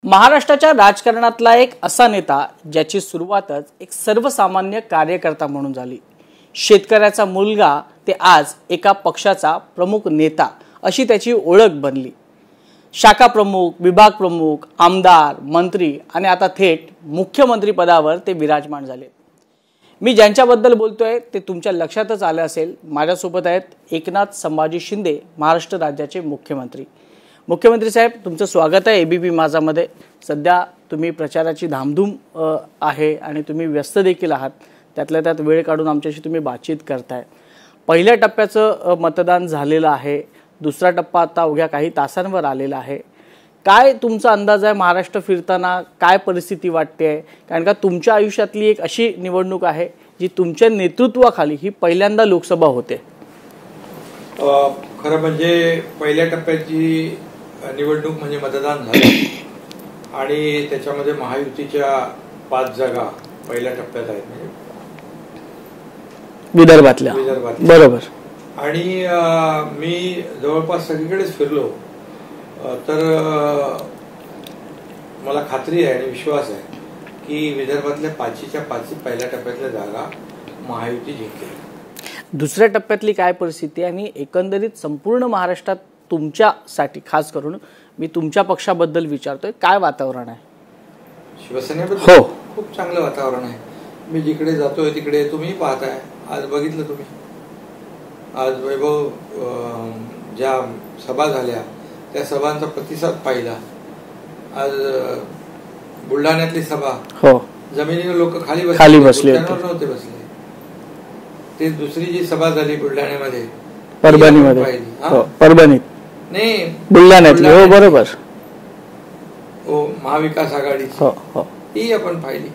महाराष्ट्राच्या राजकारणातला एक असा नेता ज्याची सुरुवातच एक सर्वसामान्य कार्यकर्ता म्हणून झाली. शेतकऱ्याचा मुलगा ते आज एका पक्षाचा प्रमुख नेता अशी त्याची ओळख बनली. शाखा प्रमुख, विभाग प्रमुख, आमदार, मंत्री आणि आता थेट मुख्यमंत्री पदावर ते विराजमान झाले. मी ज्यांच्याबद्दल बोलतोय ते तुमच्या लक्षातच आले असेल. माझ्यासोबत आहेत एकनाथ संभाजी शिंदे, महाराष्ट्र राज्याचे मुख्यमंत्री. मुख्यमंत्री साहेब, तुमचं स्वागत आहे एबीपी माझामध्ये. सध्या तुम्ही प्रचाराची धामधूम आहे आणि तुम्ही व्यस्त देखील आहात. त्यातल्या त्यात वेळ काढून आमच्याशी तुम्ही बातचीत करताय. पहिल्या टप्प्याचं मतदान झालेलं आहे. दुसरा टप्पा आता अवघ्या काही तासांवर आलेला आहे. काय तुमचा अंदाज आहे महाराष्ट्र फिरताना? काय परिस्थिती वाटते? कारण का तुमच्या आयुष्यातली एक अशी निवडणूक आहे जी तुमच्या नेतृत्वाखाली ही पहिल्यांदा लोकसभा होते. खरं म्हणजे पहिल्या टप्प्याची निवडणूक म्हणजे मतदान झालं आणि त्याच्यामध्ये महायुतीच्या 5 जागा पहिल्या टप्प्यात आहेत, म्हणजे विदर्भातल्या. बरोबर. आणि मी जवळपास सगळीकडेच फिरलो, तर मला खात्री आहे आणि विश्वास आहे की विदर्भातल्या 5च्या 5 पहिल्या टप्प्यातल्या जागा महायुती जिंकेल. दुसऱ्या टप्प्यातली काय परिस्थिती आहे आणि एकंदरीत संपूर्ण महाराष्ट्रात तुमच्यासाठी, खास करून मी तुमच्या पक्षाबद्दल विचारतोय, काय वातावरण आहे? शिवसेनेबद्दल हो, खूप चांगलं वातावरण आहे. मी जिकडे जातोय तिकडे तुम्ही पाहताय. आज बघितलं तुम्ही, आज वैभव ज्या सभा झाल्या त्या सभांचा प्रतिसाद पाहिला. आज बुलढाण्यातली सभा, हो, जमिनीवर लोक खाली बसले नव्हते बसले. ते दुसरी जी सभा झाली बुलढाण्यामध्ये, परभणीमध्ये, परभणीत नाही, बुलढाण्यातली, हो बरोबर, हो, महाविकास आघाडीची, ती आपण पाहिली.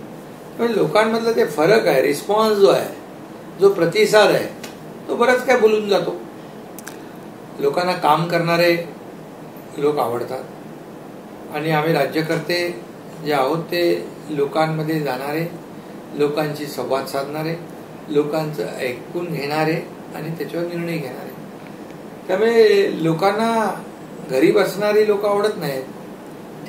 पण लोकांमधला ते फरक आहे, रिस्पॉन्स जो आहे, जो प्रतिसाद आहे, तो बराच काय बोलून जातो. लोकांना काम करणारे लोक आवडतात आणि आम्ही राज्यकर्ते जे आहोत ते लोकांमध्ये जाणारे, लोकांशी संवाद साधणारे, लोकांचं ऐकून घेणारे आणि त्याच्यावर निर्णय घेणारे. त्यामुळे लोकांना घरी बसणारी लोक आवडत नाहीत,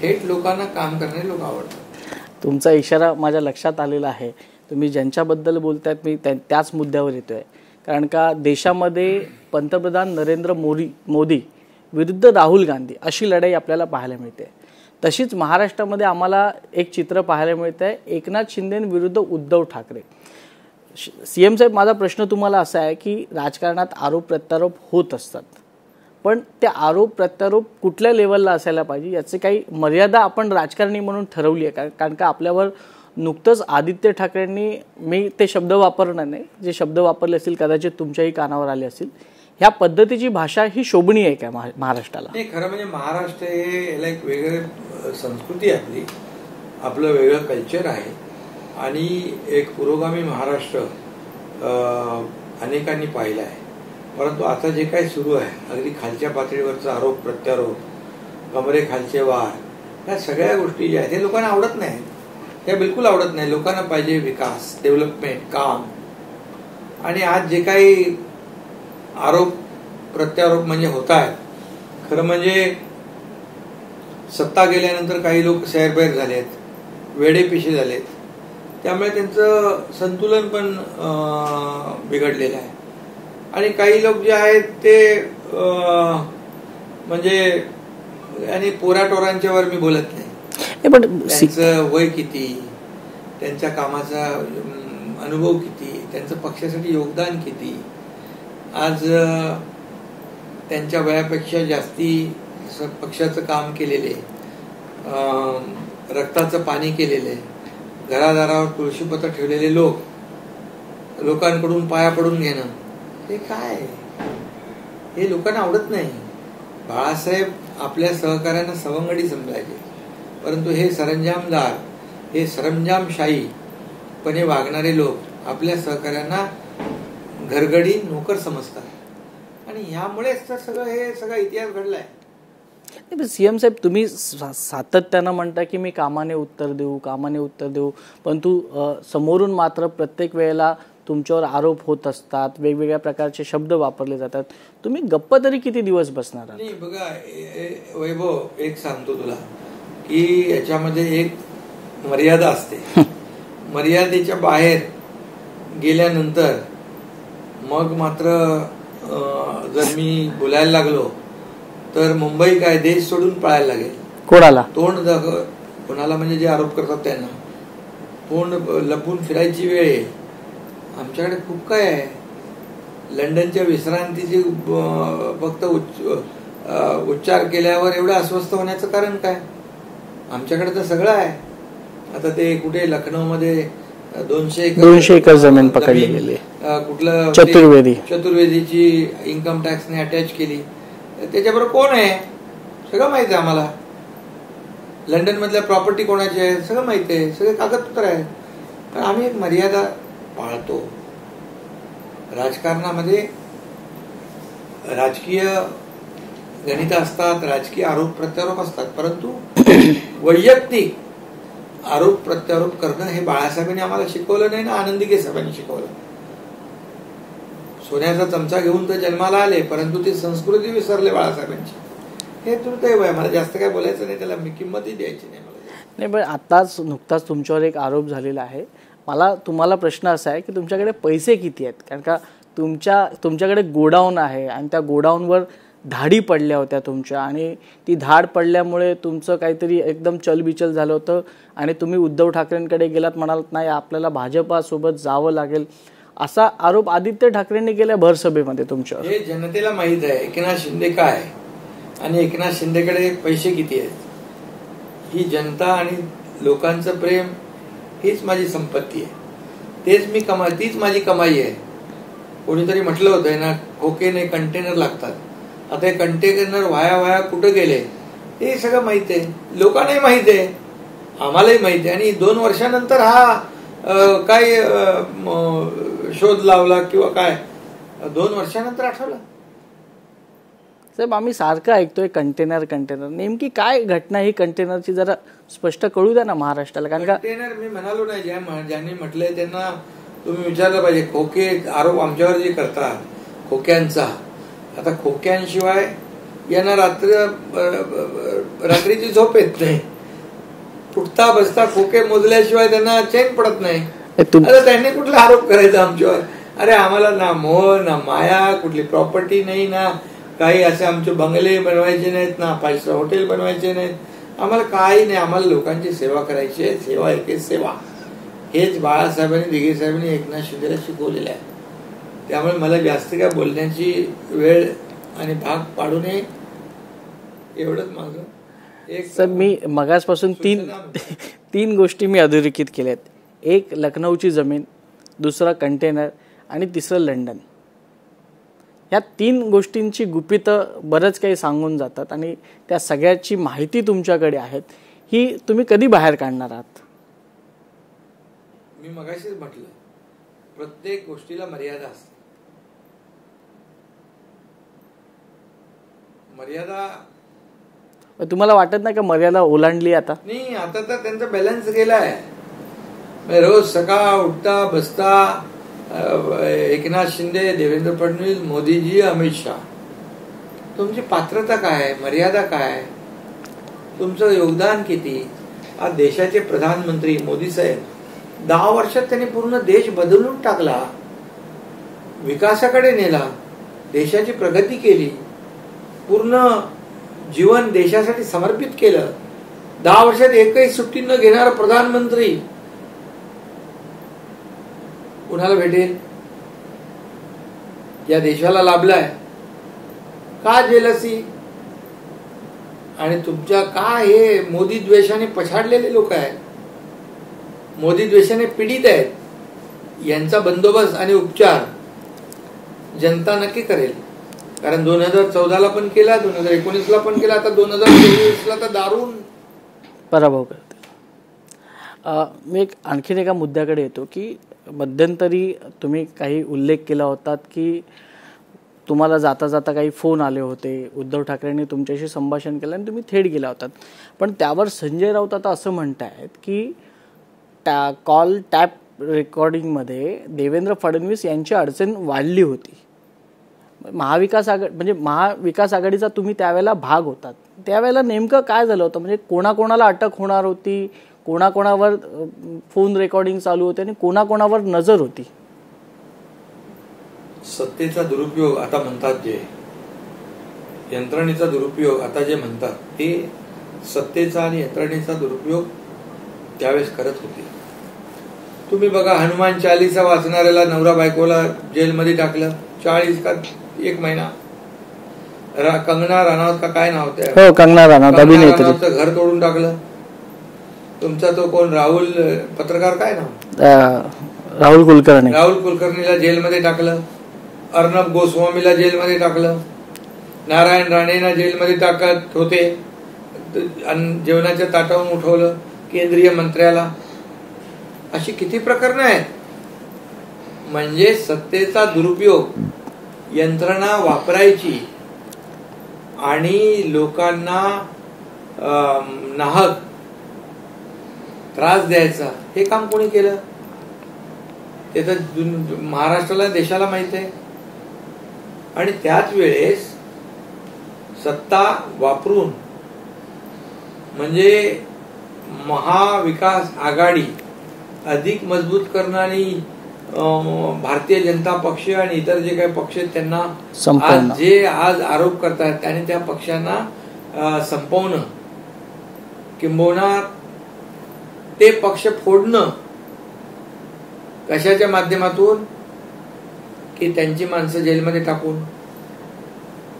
थेट लोकांना काम करणारे लोक आवडतात. तुमचा इशारा माझ्या लक्षात आलेला आहे. तुम्ही ज्यांच्याबद्दल बोलतायत मी त्याच मुद्द्यावर येतोय. कारण का देशामध्ये पंतप्रधान नरेंद्र मोदी विरुद्ध राहुल गांधी अशी लढाई आपल्याला पाहायला मिळते. तशीच महाराष्ट्रामध्ये आम्हाला एक चित्र पाहायला मिळतं आहे, एकनाथ शिंदे विरुद्ध उद्धव ठाकरे. सीएम साहेब, माझा प्रश्न तुम्हाला असा आहे की राजकारणात आरोप प्रत्यारोप होत असतात, पण ते आरोप प्रत्यारोप कुठल्या लेवलला असायला पाहिजे याची काही मर्यादा आपण राजकारणी म्हणून ठरवली आहे? कारण का आपल्यावर नुकतंच आदित्य ठाकरेंनी, मी ते शब्द वापरणार नाही, जे शब्द वापरले असतील कदाचित तुमच्याही कानावर आले असतील, ह्या पद्धतीची भाषा ही शोभनीय आहे का महाराष्ट्राला? नाही, खरं म्हणजे महाराष्ट्र हे याला एक वेगळी संस्कृती आहे, आपलं वेगळं कल्चर आहे आणि एक पुरोगामी महाराष्ट्र अनेकांनी पाहिला आहे. परंतु आता जे काही सुरू आहे, अगदी खालच्या पातळीवरचा आरोप प्रत्यारोप, कमरेखालचे वार, ह्या सगळ्या गोष्टी ज्या आहेत हे लोकांना आवडत नाहीत. त्या बिलकुल आवडत नाही. लोकांना पाहिजे विकास, डेव्हलपमेंट, काम. आणि आज जे काही आरोप प्रत्यारोप म्हणजे होत आहेत, खरं म्हणजे सत्ता गेल्यानंतर काही लोक सैरभैर झालेत, वेडेपिशे झालेत. त्यामुळे त्यांचं संतुलन पण बिघडलेलं आहे. आणि काही लोक जे आहेत ते म्हणजे, आणि पोराटोरांच्यावर मी बोलत नाही, पण त्यांचं वय किती, त्यांच्या कामाचा अनुभव किती, त्यांचं पक्षासाठी योगदान किती, आज त्यांच्या वयापेक्षा जास्ती पक्षाचं काम केलेले, रक्ताचं पाणी केलेले, घरादारावर तुळशीपत्र ठेवलेले लोक, लोकांकडून पाया पडून घेणं, हे काय, हे लोकांना आवडत नाही. बाळासाहेब आपल्या सहकार्यांना सवंगडी समजायचे, परंतु हे सरंजामदार, हे सरंजामशाहीपणे वागणारे लोक आपल्या सहकार्यांना घरगडी नोकर समजतात आणि ह्यामुळेच तर सगळा इतिहास घडलाय. सीएम साहेब, तुम्ही सातत्यानं म्हणता की मी कामाने उत्तर देऊ, परंतु समोरून मात्र प्रत्येक वेळेला तुमच्यावर आरोप होत असतात, वेगवेगळ्या प्रकारचे शब्द वापरले जातात. तुम्ही गप्प तरी किती दिवस बसणार? नाही, बघा वैभव, एक सांगतो तुला, की याच्यामध्ये एक मर्यादा असते. मर्यादेच्या बाहेर गेल्यानंतर मग मात्र जर मी बोलायला लागलो तर मुंबई काय देश सोडून पळायला लागेल. कोणाला कोणाला म्हणजे जे आरोप करतात त्यांना तोंड लपून फिरायची वेळ येईल. आमच्याकडे खूप काय आहे. लंडनच्या विश्रांतीची फक्त उच्चार केल्यावर एवढं अस्वस्थ होण्याचं कारण काय. आमच्याकडे तर सगळं आहे. आता ते कुठे लखनौमध्ये 200 एकर जमीन पकडली गेली. कुठलं चतुर्वेदीची इन्कम टॅक्सने अटॅच केली. त्याच्याबरोबर कोण आहे सगळं माहिती आहे आम्हाला. लंडन मधल्या प्रॉपर्टी कोणाची आहे सगळं माहिती आहे. सगळे कागदपत्र आहे. पण आम्ही एक मर्यादा पाळतो. राजकारणामध्ये राजकीय गणित असतात, राजकीय आरोप प्रत्यारोप असतात, परंतु वैयक्तिक आरोप प्रत्यारोप करणं हे बाळासाहेबांनी आम्हाला शिकवलं नाही ना आनंदी केसाबांनी शिकवलं. सोन्याचा चमचा घेऊन तर जन्माला आले, परंतु ती संस्कृती विसरले बाळासाहेबांची. हे दुर्दैव आहे. मला जास्त काय बोलायचं नाही, त्याला मी किंमतही द्यायची नाही मला. नाही, पण नुकताच तुमच्यावर एक आरोप झालेला आहे. मला तुम्हाला प्रश्न असा आहे की तुमच्याकडे पैसे किती आहेत. कारण का तुमच्याकडे गोडाऊन आहे आणि त्या गोडाऊनवर धाडी पडल्या होत्या तुमच्या, आणि ती धाड पडल्यामुळे तुमचं काहीतरी एकदम चलबिचल झालं होतं आणि तुम्ही उद्धव ठाकरेंकडे गेलात, म्हणालात नाही आपल्याला भाजपासोबत जावं लागेल, असा आरोप आदित्य ठाकरेंनी केला भरसभेमध्ये तुमच्यावर. हे जनतेला माहीत आहे एकनाथ शिंदे काय आणि एकनाथ शिंदेकडे पैसे किती आहेत. ही जनता आणि लोकांचं प्रेम हीच माझी संपत्ती आहे. तेच मी तीच माझी कमाई आहे. कोणीतरी म्हटलं होतं ना, खोकेने कंटेनर लागतात. आता हे कंटेनर वाया कुठं गेले हे सगळं माहित आहे. लोकांनाही माहित आहे, आम्हालाही माहित आहे. आणि 2 वर्षानंतर हा काय शोध लावला किंवा काय 2 वर्षानंतर आठवलं. साहेब, आम्ही सारखं ऐकतोय कंटेनर. नेमकी काय घटना ही कंटेनरची जरा स्पष्ट कळू द्या ना महाराष्ट्राला. कारण का कंटेनर मी म्हणालो नाही, ज्यांनी म्हटलंय त्यांना तुम्ही विचारलं पाहिजे. खोके आरोप आमच्यावर जे करतात खोक्यांचा, आता खोक्यांशिवाय यांना रात्रीची झोप येत नाही. उठता बसता खोके मोजल्याशिवाय त्यांना चैन पडत नाही. आता त्यांनी कुठला आरोप करायचा आमच्यावर. अरे आम्हाला ना मोह ना माया, कुठली प्रॉपर्टी नाही ना काही, असे आमचे बंगले बनवायचे नाहीत ना 5 स्टार हॉटेल बनवायचे नाहीत. आम्हाला काही नाही. आम्हाला लोकांची सेवा करायची आहे. सेवा एके सेवा. हेच बाळासाहेबांनी दिघे साहेबांनी एकनाथ शिंदेला शिकवलेलं आहे. त्यामुळे मला जास्त काय बोलण्याची वेळ आणि भाग पाडू नये एवढंच माझं एक. सर, मी मगासपासून तीन गोष्टी मी अधोरेखित केल्यात. एक लखनौची जमीन, दुसरा कंटेनर आणि तिसरं लंडन. या 3 गोष्टींची गुपितं बरंच काही सांगून जातात आणि त्या सगळ्याची माहिती तुमच्याकडे आहेत. ही तुम्ही कधी बाहेर काढणार आहात? मी मगाशीच म्हटलं, प्रत्येक गोष्टीला मर्यादा असते. मर्यादा तुम्हाला वाटत नाही का मर्यादा ओलांडली आता? नाही, आता तर त्यांचा बॅलन्स गेलाय. रोज सकाळ उठता बसता एकनाथ शिंदे, देवेंद्र फडणवीस, मोदीजी, अमित शहा. तुमची पात्रता काय, मर्यादा काय, तुमचं योगदान किती? आज देशाचे प्रधानमंत्री मोदी साहेब 10 वर्षात त्यांनी पूर्ण देश बदलून टाकला, विकासाकडे नेला, देशाची प्रगती केली, पूर्ण जीवन देशासाठी समर्पित केलं. 10 वर्षात एकही सुट्टी न घेणारा प्रधानमंत्री कुणाला भेटेल? या देशाला लाभलाय का जेलसी? आणि तुमच्या का हे मोदी द्वेषाने पछाडलेले लोक आहेत, मोदी द्वेषाने पीडित आहेत. यांचा बंदोबस्त आणि उपचार जनता नक्की करेल. कारण 2014ला पण केला, 2019ला पण केला, आता 2023ला तर दारुण पराभव करते. मी आणखीन एका मुद्द्याकडे येतो की मध्यंतरी तुम्ही काही उल्लेख केला होतात की तुम्हाला जाता जाता काही फोन आले होते, उद्धव ठाकरेंनी तुमच्याशी संभाषण केलं आणि तुम्ही थेट गेला होतात. पण त्यावर संजय राऊत आता असं म्हणतायत की कॉल टॅप रेकॉर्डिंगमध्ये देवेंद्र फडणवीस यांची अडचण वाढली होती. महाविकास आघाडीचा तुम्ही त्यावेळेला भाग होतात. त्यावेळेला नेमकं काय झालं होतं, म्हणजे कोणाकोणाला अटक होणार होती, कोणाकोणावर फोन रेकॉर्डिंग चालू होते आणि कोणाकोणावर नजर होती? सत्तेचा दुरुपयोग आता म्हणतात, जे यंत्रणेचा दुरुपयोग आता जे म्हणतात, ते सत्तेचा आणि यंत्रणेचा दुरुपयोग त्यावेळेस करत होते. तुम्ही बघा, हनुमान चालीसा वाचणाऱ्याला नवरा बायकोला जेलमध्ये टाकलं 40 का 1 महिना. कंगना राणावत का काय नाव ते, हो कंगना राणावत अभिनेत्री, घर तोडून टाकलं. तुमचा तो कोण राहुल पत्रकार, काय नाव, राहुल कुलकर्णीला जेलमध्ये टाकलं. अर्णब गोस्वामीला जेलमध्ये टाकलं. नारायण राणेंना जेलमध्ये टाकत होते. जेवणाच्या ताटावरून उठवलं केंद्रीय मंत्र्याला. अशी किती प्रकरणं आहेत. म्हणजे सत्तेचा दुरुपयोग, यंत्रणा वापरायची आणि लोकांना नाहक त्रास द्यायचा, हे काम कोणी केलं ते तर महाराष्ट्राला, देशाला माहित आहे. आणि त्याच वेळेस सत्ता वापरून म्हणजे महाविकास आघाडी अधिक मजबूत करणारी भारतीय जनता पक्ष आणि इतर जे काही पक्ष आहेत त्यांना आज आरोप करतात, त्याने त्या पक्षांना संपवणं, किंबहुना ते पक्ष फोडणं. कशाच्या माध्यमातून? की त्यांची माणसं जेलमध्ये टाकून.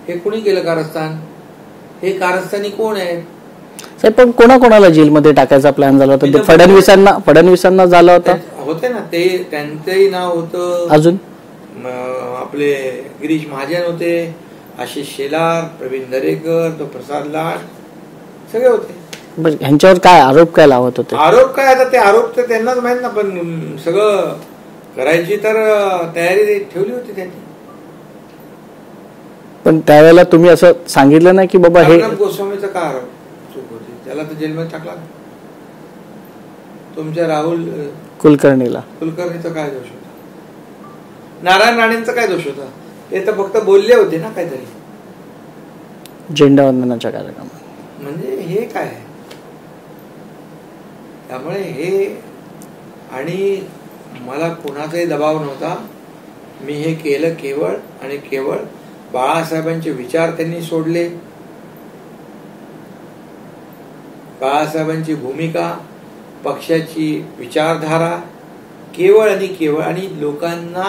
हे कुणी केलं कारस्थान? हे कारस्थानी कोण आहेत? साहेब, पण कोणाकोणाला जेलमध्ये टाकायचा प्लॅन झाला होता? फडणवीसांना झाला होता, होते ना ते. त्यांचंही नाव होतं. अजून आपले गिरीश महाजन होते, आशिष शेलार, प्रवीण दरेकर, तो प्रसाद लाड, सगळे होते. ह्यांच्यावर काय आरोप काय लावत होते? आरोप काय, आता ते आरोप तर त्यांनाच माहित ना, पण सगळं करायची तर तयारी ठेवली होती त्यांनी. पण त्यावेळेला तुम्ही असं सांगितलं नाही की बाबा हे गोस्वामीचं काय आरोप चूक होती, त्याला तर जेलमध्ये टाकला. तुमच्या राहुल कुलकर्णीचा काय दोष होता? नारायण राणेंचा काय दोष होता? ते तर फक्त बोलले होते ना काहीतरी झेंडावंदनाच्या कार्यक्रमात. म्हणजे हे काय? त्यामुळे हे, आणि मला कोणाचाही दबाव नव्हता. मी हे केलं केवळ आणि केवळ बाळासाहेबांचे विचार त्यांनी सोडले. बाळासाहेबांची भूमिका, पक्षाची विचारधारा केवळ आणि केवळ, आणि लोकांना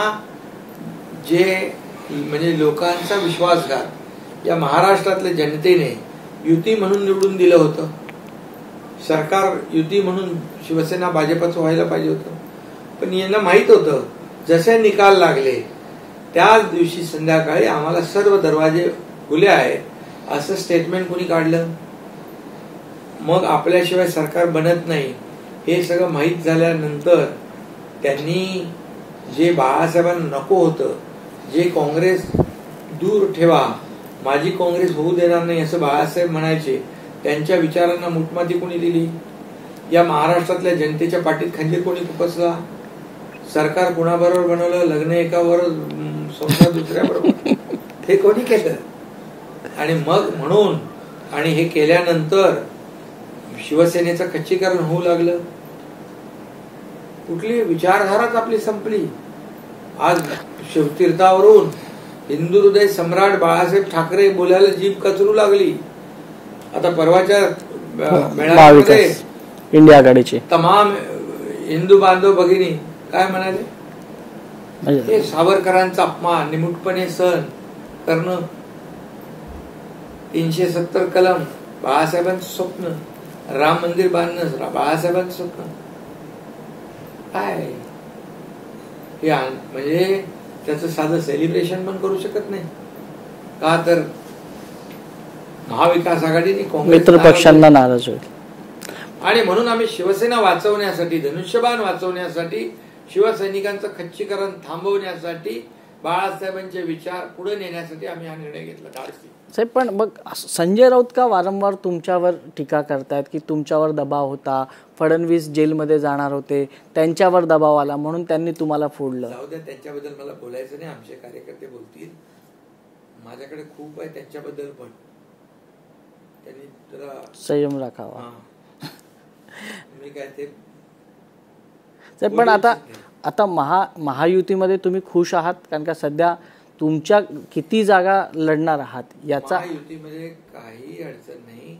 जे म्हणजे लोकांचा विश्वासघात या महाराष्ट्रातल्या जनतेने युती म्हणून निवडून दिलं होतं. सरकार युती म्हणून शिवसेना भाजपचं व्हायला पाहिजे होतं. पण यांना माहित होतं जसे निकाल लागले त्याच दिवशी संध्याकाळी आम्हाला सर्व दरवाजे खुले आहेत असं स्टेटमेंट कोणी काढलं. मग आपल्याशिवाय सरकार बनत नाही हे सगळं माहीत झाल्यानंतर त्यांनी जे बाळासाहेबांना नको होतं, जे काँग्रेस दूर ठेवा, माझी काँग्रेस होऊ देणार नाही असं बाळासाहेब म्हणायचे, त्यांच्या विचारांना मुठमाती कोणी दिली? या महाराष्ट्रातल्या जनतेच्या पाठीत खंजीर कोणी खुपसला? सरकार कुणाबरोबर बनवलं? लग्न एकाबरोबर, संसार दुसऱ्याबरोबर, हे कोणी केलं? आणि मग म्हणून, आणि हे केल्यानंतर शिवसेनेचं खच्चीकरण होऊ लागलं. कुठली विचारधाराच आपली संपली. आज शिवतीर्थावरून हिंदू हृदय सम्राट बाळासाहेब ठाकरे बोलायला जीभ कचरू लागली. आता परवाच्या मेळाव्यामध्ये इंडिया आघाडीची तमाम हिंदू बांधव भगिनी काय म्हणाले? हे सावरकरांचा अपमान निमूटपणे सहन करणं, 370 कलम बाळासाहेबांचं स्वप्न, राम मंदिर बांधणं बाळासाहेबांचं स्वप्न, काय हे? म्हणजे त्याचं साधं सेलिब्रेशन पण करू शकत नाही का? तर महाविकास आघाडीने मित्र पक्षांना नाराज होईल. आणि म्हणून आम्ही शिवसेना वाचवण्यासाठी, धनुष्यबाण वाचवण्यासाठी, शिवसैनिकांचं खच्चीकरण थांबवण्यासाठी, बाळासाहेबांचे विचार पुढे नेण्यासाठी आम्ही हा निर्णय घेतला. धाडसी साहेब, पण मग संजय राऊत का वारंवार तुमच्यावर टीका करतायत की तुमच्यावर दबाव होता, फडणवीस जेलमध्ये जाणार होते, त्यांच्यावर दबाव आला म्हणून त्यांनी तुम्हाला फोडलं? जाऊ द्या, त्यांच्याबद्दल मला बोलायचं नाही. आमचे कार्यकर्ते बोलतील. माझ्याकडे खूप आहे त्यांच्याबद्दल, पण त्यांनी जरा संयम राखावा. मी काय ते पण आता महायुतीमध्ये तुम्ही खुश आहात? कारण का सध्या तुमच्या किती जागा लढणार आहात याचा? महायुतीमध्ये काही अडचण नाही,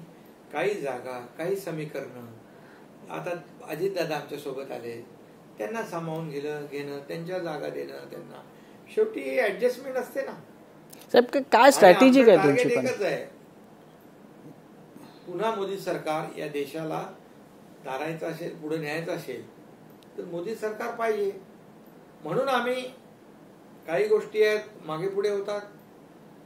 काही जागा, काही समीकरण. आता अजितदादा आमच्या सोबत आले, त्यांना सामावून घेणं, त्यांच्या जागा देणं, त्यांना शेवटी ऍडजस्टमेंट असते ना साहेब. काय स्ट्रॅटेजी काय तुमची? एकच आहे, पुन्हा मोदी सरकार या देशाला तारायचं असेल, पुढे न्यायचं असेल तर मोदी सरकार पाहिजे. म्हणून आम्ही काही गोष्टी आहेत मागे पुढे होतात,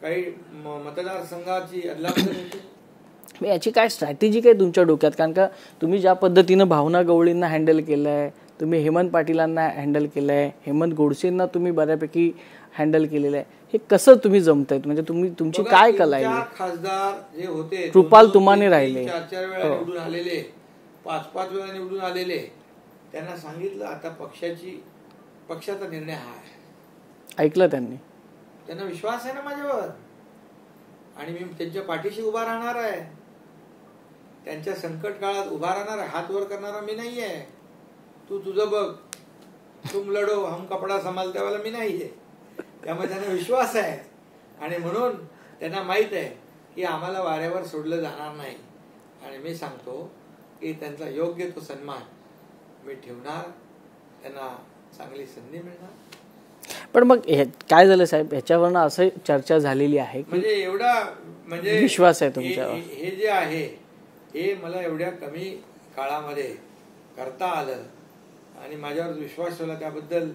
काही मतदारसंघाची अदलाबदल होते. याची काय स्ट्रॅटेजी काय तुमच्या डोक्यात? कारण का तुम्ही ज्या पद्धतीनं भावना गवळींना हँडल केलंय, तुम्ही हेमंत पाटीलांना हँडल केलंय, हेमंत गोडसेंना तुम्ही बऱ्यापैकी हँडल केलेलं आहे, हे कसं तुम्ही जमतायत? म्हणजे तुमची काय कला आहे? खासदार जे होते कृपाल तुमाने राहिले, 4 वेळा निवडून आलेले, 5 वेळा निवडून आलेले, त्यांना सांगितलं आता पक्षाचा निर्णय हा आहे. ऐकलं त्यांनी. त्यांना विश्वास आहे ना माझ्यावर, आणि मी त्यांच्या पाठीशी उभा राहणार आहे. त्यांच्या संकट काळात उभा राहणार, हात वर करणारा मी नाहीये. तू तुझं बघ, तुम लढो हम कपडा संभालते वाला मी नाहीये. त्यामुळे त्यांना विश्वास आहे, आणि म्हणून त्यांना माहित आहे की आम्हाला वाऱ्यावर सोडलं जाणार नाही. आणि मी सांगतो की त्यांचा योग्य तो सन्मान मी ठेवणार, त्यांना चांगली संधी मिळणार. पण मग काय झालं साहेब, ह्याच्यावरनं असं चर्चा झालेली आहे म्हणजे एवढा म्हणजे विश्वास आहे तुमच्यावर? हे जे आहे हे मला एवढ्या कमी काळामध्ये करता आलं आणि माझ्यावर विश्वास ठेवला, त्याबद्दल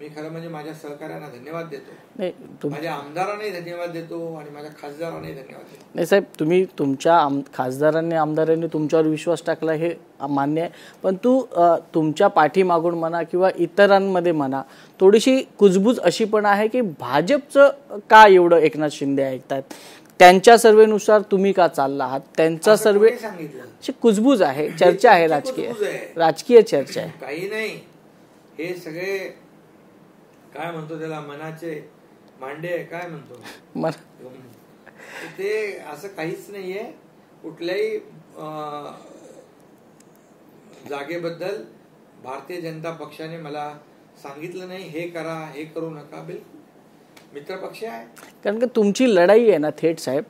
मी खरं म्हणजे माझ्या सहकार्यांना धन्यवाद देतो, माझ्या आमदारांनाही धन्यवाद देतो आणि माझ्या खासदारांनाही धन्यवाद देतो. नाही साहेब, तुम्ही तुमच्या खासदारांनी आमदारांनी तुमच्यावर विश्वास टाकला हे मान्य आहे, पण तुमच्या पाठीमागून म्हणा किंवा इतरांमध्ये म्हणा थोडीशी कुजबूज अशी पण आहे की भाजपचं का एवढं एकनाथ शिंदे ऐकतात, त्यांच्या सर्वेनुसार तुम्ही का चालला आहात, त्यांचा सर्वे कुजबूज आहे, चर्चा आहे, राजकीय चर्चा आहे. काही नाही, हे सगळे काय म्हणतो त्याला, मनाचे मांडे काय म्हणतो ते, असं काहीच नाहीये. कुठल्याही जागेबद्दल भारतीय जनता पक्षाने मला सांगितलं नाही हे करा हे करू नका. बिलकुल मित्र पक्ष आहे. कारण की तुमची लढाई आहे ना थेट साहेब,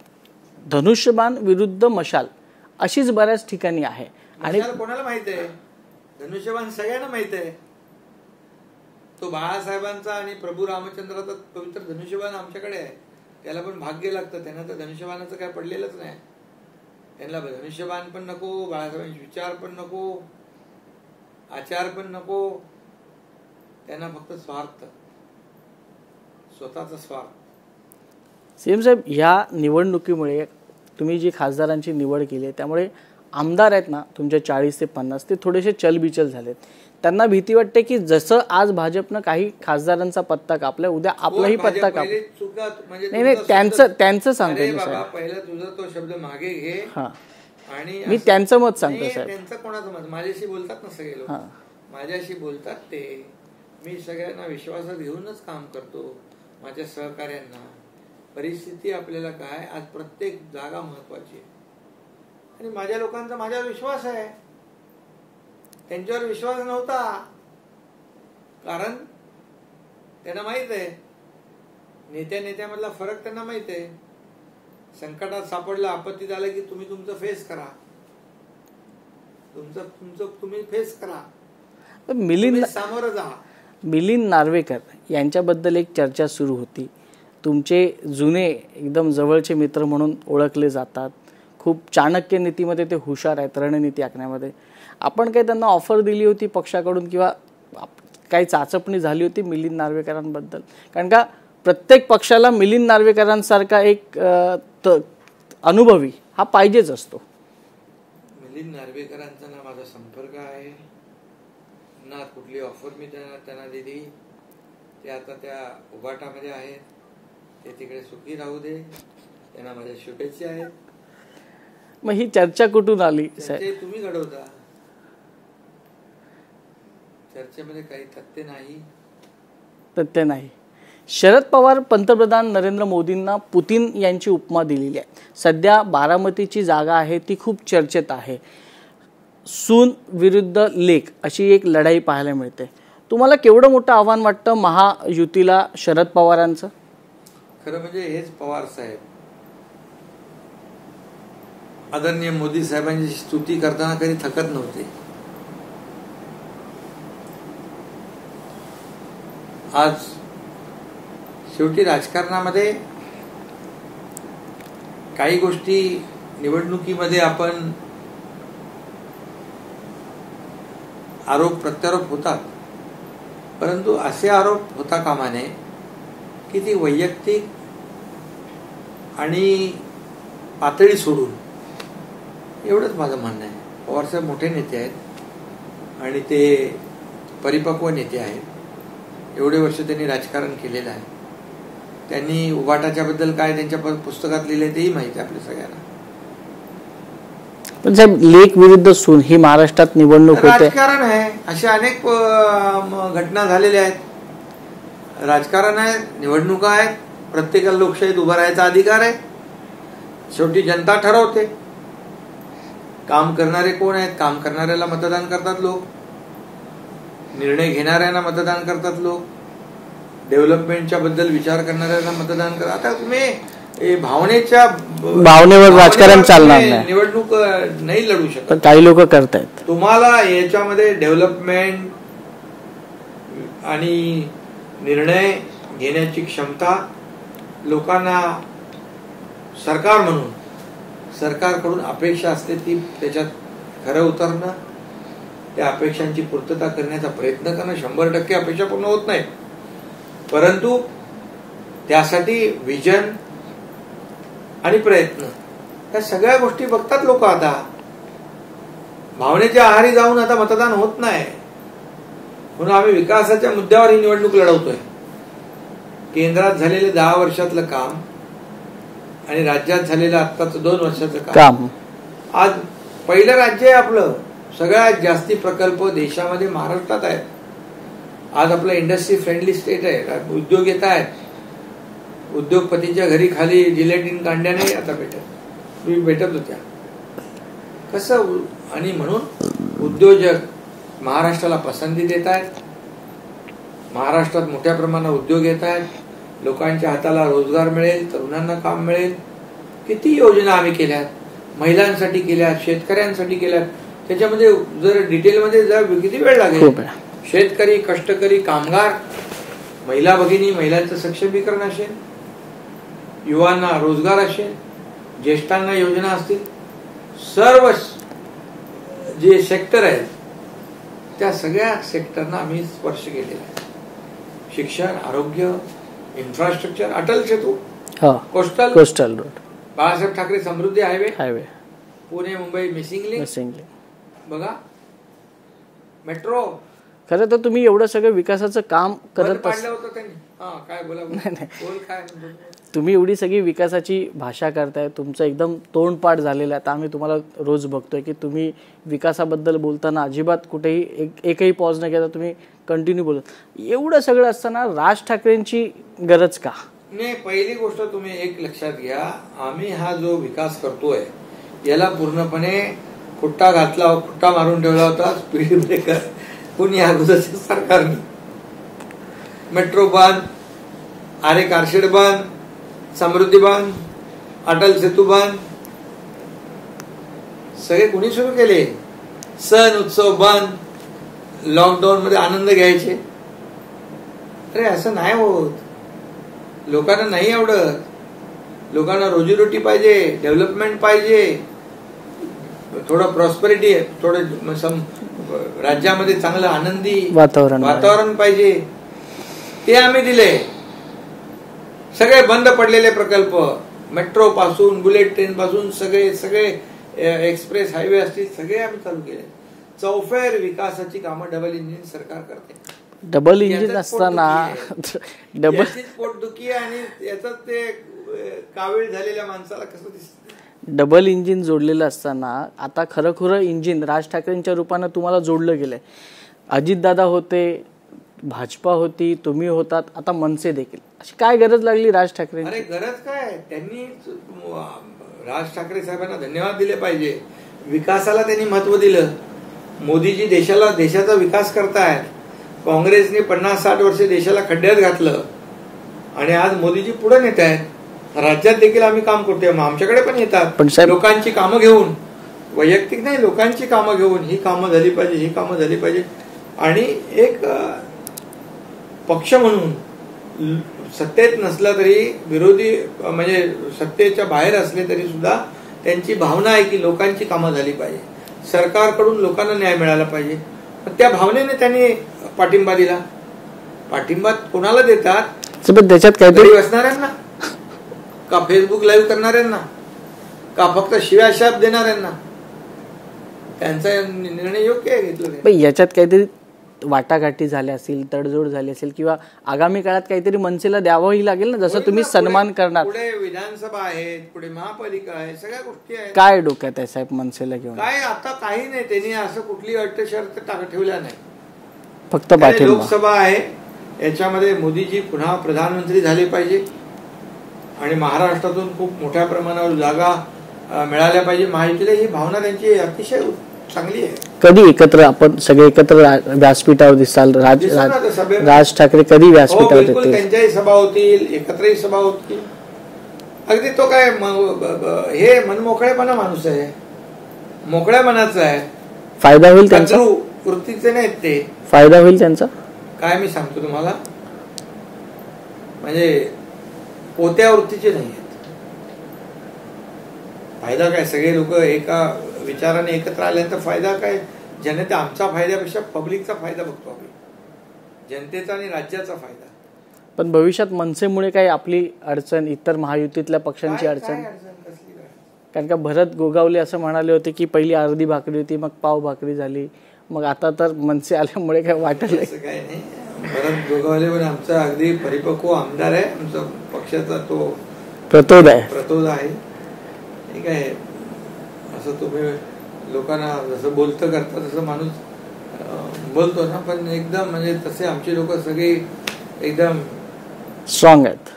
धनुष्यबाण विरुद्ध मशाल अशीच बऱ्याच ठिकाणी आहे. आणि कोणाला माहित आहे? धनुष्यबाण सगळ्यांना माहित आहे. तो बाळासाहेबांचा आणि प्रभू रामचंद्राचा पवित्र धनुष्यबाण आमच्याकडे आहे. त्याला पण भाग्य लागतं. त्यांना तर धनुष्यबाणाचं काय पडलेलंच नाही. त्यांना धनुष्यबाण पण नको, बाळासाहेबांचे विचार पण नको, आचार पण नको. त्यांना फक्त स्वार्थ, स्वतःचा स्वार्थ. सीएम साहेब, या निवडणुकीमुळे तुम्ही जी खासदारांची निवड केली त्यामुळे आमदार आहेत ना तुमच्या 40 ते 50 ते थोडेसे चलबिचल झालेत. त्यांना भीती वाटते की जसं आज भाजपनं काही खासदारांचा पत्ता कापलाय, उद्या आपलाही पत्ता काप. नाही, त्यांचं सांगतो. पहिला तुझा तो शब्द मागे घे. आणि मी त्यांचं मत सांगतो साहेब. त्यांचं कोणाचं मत? माझ्याशी बोलतात ना सगळे लोक, माझ्याशी बोलतात ते. मी सगळ्यांना विश्वासात घेऊनच काम करतो, माझ्या सहकार्यांना. परिस्थिती आपल्याला काय, आज प्रत्येक जागा महत्वाची आहे आणि माझ्या लोकांचा माझ्यावर विश्वास आहे. त्यांच्यावर विश्वास नव्हता, कारण त्यांना माहित आहे नेत्यामधला फरक त्यांना माहित आहे. संकटात सापडलं, आपत्तीत आलं की तुम्ही तुमचं फेस करा, तुम्ही फेस करा, सामोरं जा. मिलिंद नार्वेकर यांच्याबद्दल एक चर्चा सुरू होती. तुमचे जुने एकदम जवळचे मित्र म्हणून ओळखले जातात. खूप चाणक्य नीतीमध्ये ते हुशार आहेत, रणनीती आखण्यामध्ये. आपण काही त्यांना ऑफर दिली होती पक्षाकडून किंवा काही चाचपणी झाली होती मिलिंद नार्वेकरांबद्दल? कारण का प्रत्येक पक्षाला मिलिंद नार्वेकरांसारखा एक अनुभवी हा पाहिजेच असतो. मिलिंद नार्वेकरांचा ना माझा संपर्क आहे ना, कुठली ऑफर मी त्यांना दिली. ते आता त्या उभाटामध्ये आहेत, ते तिकडे सुखी राहू दे, त्यांना माझ्या शुभेच्छा आहेत. मग ही चर्चा कुठून आली? तुम्ही घडवता. चर्चेमध्ये काही तथ्य नाही. शरद पवार पंतप्रधान नरेंद्र मोदींना पुतीन यांची उपमा दिलेली आहे. सध्या बारामतीची जागा आहे ती खूप चर्चेत आहे. सून विरुद्ध लेक अशी एक लढाई पाहायला मिळते. तुम्हाला केवढं मोठं आव्हान वाटतं महायुतीला शरद पवारांचं? खरं म्हणजे हेच पवार साहेब आदरणीय मोदी साहेबांची स्तुती करताना कधी थकत नव्हते. आज शेवटी राजकारणामध्ये काही गोष्टी निवडणुकीमध्ये आपण आरोप प्रत्यारोप होतात, परंतु असे आरोप होता कामा नये की ती वैयक्तिक आणि पातळी सोडून. एवढंच माझं म्हणणं आहे. पवारसाहेब मोठे नेते आहेत आणि ते परिपक्व नेते आहेत. एवढे वर्ष त्यांनी राजकारण केलेलं आहे. त्यांनी उभाटाच्या बद्दल काय त्यांच्या पुस्तकात लिहिले तेही माहिती आहे आपल्या सगळ्यांना. पण साहेब, लेक विरुद्ध सून ही महाराष्ट्रात निवडणूक होते, राजकारण आहे. अशा अनेक घटना झालेल्या आहेत. राजकारण आहे, निवडणुका आहेत. प्रत्येकाला लोकशाहीत उभा राहायचा अधिकार आहे. शेवटी जनता ठरवते. काम करणारे कोण आहेत? काम करणाऱ्याला मतदान करतात लोक. निर्णय घेणाऱ्यांना मतदान करतात लोक. डेव्हलपमेंटच्या बद्दल विचार करणाऱ्यांना मतदान करतात. आता तुम्ही भावनेवर राजकारण चालणार नाही. निवडणूक नाही लढू शकत. पण काही लोक करतायत. तुम्हाला याच्यामध्ये डेव्हलपमेंट आणि निर्णय घेण्याची क्षमता लोकांना सरकार म्हणून सरकारकडून अपेक्षा असते, ती त्याच्यात खरं उतरणं, त्या अपेक्षांची पूर्तता करण्याचा प्रयत्न करणं. 100% अपेक्षा पूर्ण होत नाही, परंतु त्यासाठी विजन आणि प्रयत्न या सगळ्या गोष्टी बघतात लोक. आता भावनेच्या आहारी जाऊन आता मतदान होत नाही. म्हणून आम्ही विकासाच्या मुद्द्यावर ही निवडणूक लढवतोय. केंद्रात झालेलं 10 वर्षातलं काम आणि राज्यात झालेलं आत्ताचं 2 वर्षाचं काम. आज पहिलं राज्य आहे आपलं. सगळ्यात जास्ती प्रकल्प देशामध्ये महाराष्ट्रात आहेत. आज आपलं इंडस्ट्री फ्रेंडली स्टेट आहे. उद्योग येत आहेत. उद्योगपतींच्या घरी खाली जिलेटिन कांड्या नाही आता भेटत होत्या. कसं आणि म्हणून उद्योजक महाराष्ट्राला पसंती देत आहेत. महाराष्ट्रात मोठ्या प्रमाणात उद्योग येत आहेत. लोकांच्या हाताला रोजगार मिळेल, तरुणांना काम मिळेल. किती योजना आम्ही केल्यात, महिलांसाठी केल्यात, शेतकऱ्यांसाठी केल्यात. त्याच्यामध्ये जर डिटेलमध्ये किती वेळ लागेल. शेतकरी, कष्टकरी, कामगार, महिला भगिनी, महिलांचं सक्षमीकरण असेल, युवांना रोजगार असेल, ज्येष्ठांना योजना असतील. सर्व जे सेक्टर आहेत त्या सगळ्या सेक्टरना आम्ही स्पर्श केलेला आहे. शिक्षण, आरोग्य, infrastructure, Atal Setu, coastal road, Balasaheb Thackeray Samruddhi highway, Pune Mumbai missing link बघा, मेट्रो. खरं तर तुम्ही एवढं सगळं विकासाचं काम करत तुम्ही एवढी सगळी विकासाची भाषा करताय. तुमचं एकदम तोंडपाठ झालेलं आहे. आता आम्ही तुम्हाला रोज बघतोय की तुम्ही विकासाबद्दल बोलताना अजिबात कुठेही एकही पॉज न घेता तुम्ही कंटिन्यू बोलत. एवढं सगळं असताना राज ठाकरेंची गरज का नाही? पहिली गोष्ट तुम्ही एक लक्षात घ्या, आम्ही हा जो विकास करतोय याला पूर्णपणे खुट्टा घातला, खुट्टा मारून ठेवला होता स्पीड ब्रेकर कुणी अगोदरच्या सरकारने. मेट्रो बांध, आरे कारशेड बांध, समृद्धी बांध, अटल सेतू बांध, सगळे कुणी सुरू केले. सण उत्सव बांध, लॉकडाऊन मध्ये आनंद घ्यायचे. अरे असं नाही होत. लोकांना नाही आवडत. लोकांना रोजीरोटी पाहिजे, डेव्हलपमेंट पाहिजे, थोडं प्रॉस्पेरिटी, थोडं राज्यामध्ये चांगलं आनंदी वातावरण पाहिजे. ते आम्ही दिले. सगळे बंद पडलेले प्रकल्प, मेट्रो पासून, बुलेट ट्रेन पासून सगळे एक्सप्रेस हायवे असतील, सगळे आम्ही चालू केले. चौफेर विकासाची कामं डबल इंजिन सरकार करते. डबल इंजिन असताना पोटदुखी आणि याच ते कावीळ झालेल्या माणसाला कसं दिसत. डबल इंजिन जोडलेलं असताना आता खरं इंजिन राज ठाकरेंच्या रूपानं तुम्हाला जोडलं गेलंय. अजितदादा होते, भाजपा होती, तुम्ही होतात, आता मनसे देखील, अशी काय गरज लागली राज ठाकरे? अरे गरज काय, त्यांनी राज ठाकरे साहेबांना धन्यवाद दिले पाहिजे. विकासाला त्यांनी महत्व दिलं. मोदीजी देशाचा विकास करतायत. काँग्रेसने 50-60 वर्षे देशाला खड्ड्यात घातलं आणि आज मोदीजी पुढे नेत आहेत. राज्यात देखील आम्ही काम करतोय, आमच्याकडे पण येतात लोकांची कामं घेऊन, वैयक्तिक नाही, लोकांची कामं घेऊन, ही कामं झाली पाहिजे, ही कामं झाली पाहिजे. आणि एक पक्ष म्हणून सत्तेत नसला तरी, विरोधी म्हणजे सत्तेच्या बाहेर असले तरी सुद्धा त्यांची भावना आहे की लोकांची कामं झाली पाहिजे, सरकारकडून लोकांना न्याय मिळाला पाहिजे. त्या भावनेने त्यांनी पाठिंबा दिला. पाठिंबा कोणाला देतात? त्याच्यात काहीतरी बसणाऱ्यांना का फेसबुक लाईव्ह करणाऱ्यांना का फक्त शिव्याशाप देणाऱ्यांना? त्यांचा निर्णय योग्य आहे घेतला. याच्यात काहीतरी वाटाघाटी झाल्या असतील, तडजोड झाली असेल, किंवा आगामी काळात काहीतरी मनसेला द्यावंही लागेल ना, जसं तुम्ही सन्मान करणार. पुढे विधानसभा आहेत, पुढे महापालिका आहे, सगळ्या गोष्टी आहेत. काय डोक्यात आहे साहेब मनसेला घेऊन? काय आता काही नाही, त्यांनी असं कुठली अटशर्त ठेवल्या नाही. फक्त लोकसभा आहे, याच्यामध्ये मोदीजी पुन्हा प्रधानमंत्री झाले पाहिजे आणि महाराष्ट्रातून खूप मोठ्या प्रमाणावर जागा मिळाल्या पाहिजे महायुतीला. ही भावना त्यांची अतिशय चांगली आहे. कधी एकत्र आपण सगळे एकत्र व्यासपीठावर दिसाल? राज ठाकरे कधी व्यासपीठावर येतील? त्यांच्याही सभा होतील, एकत्रही सभा होतील. अगदी तो काय हे मनमोकळेपणा माणूस आहे, मोकळ्या मनाचा आहे. फायदा होईल त्यांचा? वृत्तीचे नाहीत ते. फायदा होईल त्यांचा? काय मी सांगतो तुम्हाला, म्हणजे पोत्या वृत्तीचे नाही आहेत. फायदा काय, सगळे लोक एका विचाराने एकत्र आल्यानंतर फायदा काय? जनता आमचा फायद्यापेक्षा पब्लिकचा फायदा बघतो आम्ही, जनतेचा आणि राज्याचा फायदा. पण भविष्यात मनसेमुळे काही आपली अडचण, इतर महायुतीतल्या पक्षांची अडचण? कारण का भरत गोगावले असं म्हणाले होते की पहिली अर्धी भाकरी होती, मग पाव भाकरी झाली, मग आता तर मनसे आल्यामुळे काय वाटलं? असं काय नाही. भरत गोगावले पण आमचा अगदी परिपक्व आमदार आहे, आमचा पक्षाचा तो प्रतोद आहे. ठीक आहे, असं तुम्ही लोकांना जसं बोलतं करता तसं माणूस बोलतो ना, पण एकदम म्हणजे तसे आमचे लोक सगळे एकदम स्ट्रॉंग आहेत.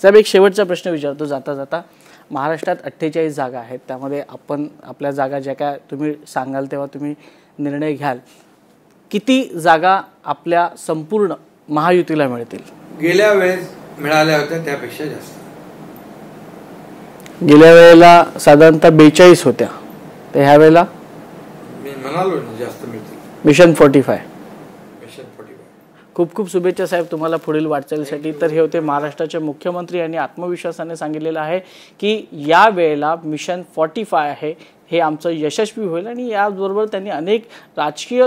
साहेब, एक शेवटचा प्रश्न विचारतो जाता जाता. महाराष्ट्रात 48 जागा आहेत, त्यामध्ये आपण आपल्या जागा ज्या काय तुम्ही सांगाल तेव्हा तुम्ही निर्णय घ्याल, किती जागा आपल्या संपूर्ण महायुतीला मिळतील? गेल्या वेळेस मिळाल्या होत्या त्यापेक्षा जास्त. गेल्या वेळेला साधारणतः 42 होत्या, तर ह्या वेळेला मी म्हणालो जास्त मिळतील. मिशन 45. खूप खूप शुभेच्छा साहेब तुम्हाला पुढील वाटचालीसाठी. तर हे होते महाराष्ट्राचे मुख्यमंत्री यांनी आत्मविश्वासाने सांगितलेलं आहे की या वेळेला मिशन 45 आहे, हे आमचं यशस्वी होईल. आणि याचबरोबर त्यांनी अनेक राजकीय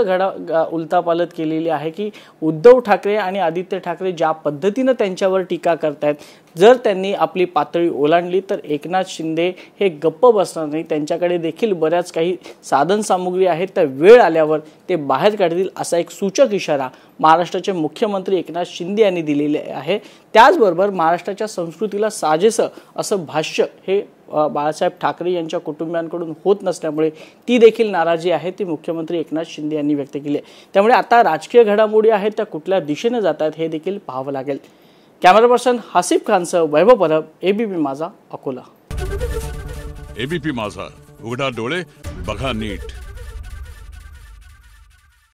उलथापालथ केलेली आहे की उद्धव ठाकरे आणि आदित्य ठाकरे ज्या पद्धतीनं त्यांच्यावर टीका करतायत, जर त्यांनी आपली पातळी ओलांडली तर एकनाथ शिंदे हे गप्प बसणार नाही. त्यांच्याकडे देखील बऱ्याच काही साधनसामुग्री आहेत, तर वेळ आल्यावर ते बाहेर काढतील, असा एक सूचक इशारा महाराष्ट्राचे मुख्यमंत्री एकनाथ शिंदे यांनी दिलेले आहे. त्याचबरोबर महाराष्ट्राच्या संस्कृतीला साजेसं असं भाष्य हे बाळासाहेब ठाकरे यांच्या कुटुंबियांकडून होत नसल्यामुळे ती देखील नाराजी आहे ती मुख्यमंत्री एकनाथ शिंदे यांनी व्यक्त केली आहे. त्यामुळे आता राजकीय घडामोडी आहेत त्या कुठल्या दिशेने जात आहेत हे देखील पाहावं लागेल. कॅमेरा पर्सन हासिफ खानसह वैभव परब, एबीपी माझा, अकोला. एबीपी माझा, उघडा डोळे बघा नीट.